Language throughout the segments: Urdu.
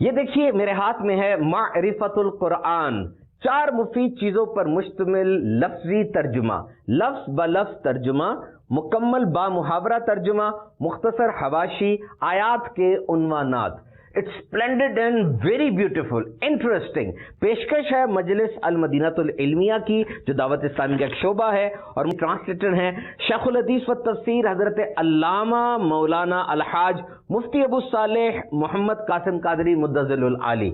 یہ دیکھیے میرے ہاتھ میں ہے معرفت القرآن، 4 مفید چیزوں پر مشتمل لفظی ترجمہ، لفظ بلفظ ترجمہ، مکمل با محاورہ ترجمہ، مختصر حواشی، آیات کے عنوانات۔ It's splendid and very beautiful, interesting. پیشکش ہے مجلس المدینہ العلمیہ کی، جو دعوت اسلامی کا ایک شعبہ ہے، اور ٹرانسلیٹر ہیں شیخ الحدیث و تفسیر حضرت علامہ مولانا الحاج مفتی ابو صالح محمد قاسم قادری مدظل العالی۔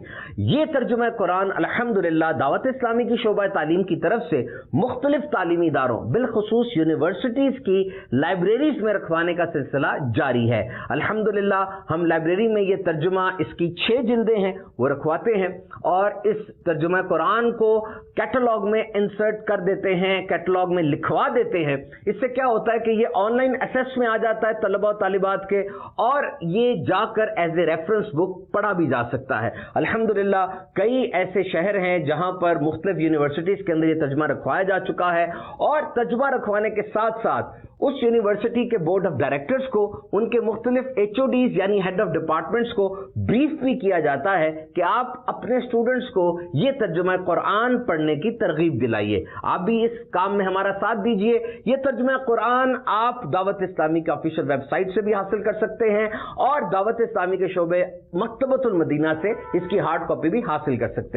یہ ترجمہ قرآن الحمدللہ دعوت اسلامی کی شعبہ تعلیم کی طرف سے مختلف تعلیمی اداروں بالخصوص یونیورسٹیز کی لائبریریز میں رکھوانے کا سلسلہ جاری ہے۔ الحمدللہ ہم لائبریری میں یہ ترجمہ، اس کی 6 جلدیں ہیں، وہ رکھواتے ہیں، اور اس ترجمہ قرآن کو کیٹلاگ میں انسرٹ کر دیتے ہیں، کیٹلاگ میں لکھوا دیتے ہیں۔ اس سے کیا ہوتا ہے کہ یہ آن لائن ایکسس میں آ جاتا ہے طلبہ و طالبات کے، اور یہ جا کر ایز اے ریفرنس بک پڑھا بھی جا سکتا ہے۔ الحمدللہ کئی ایسے شہر ہیں جہاں پر مختلف یونیورسٹیز کے اندر یہ ترجمہ رکھوایا جا چکا ہے، اور ترجمہ رکھوانے کے ساتھ ساتھ اس یونیورسٹی کے بورڈ آف ڈائریکٹرز کو، ان کے مختلف HODs یعنی ہیڈ آف ڈپارٹمنٹس کو بریف بھی کیا جاتا ہے کہ آپ اپنے سٹوڈنٹس کو یہ ترجمہ قرآن پڑھنے کی ترغیب دلائیے۔ آپ بھی اس کام میں ہمارا ساتھ دیجئے۔ یہ ترجمہ قرآن آپ دعوت اسلامی کا آفیشیل ویب سائٹ سے بھی حاصل کر سکتے ہیں، اور دعوت اسلامی کے شعبے مکتبۃ المدینہ سے اس کی ہارڈ کاپی بھی حاصل کر سکتے ہیں۔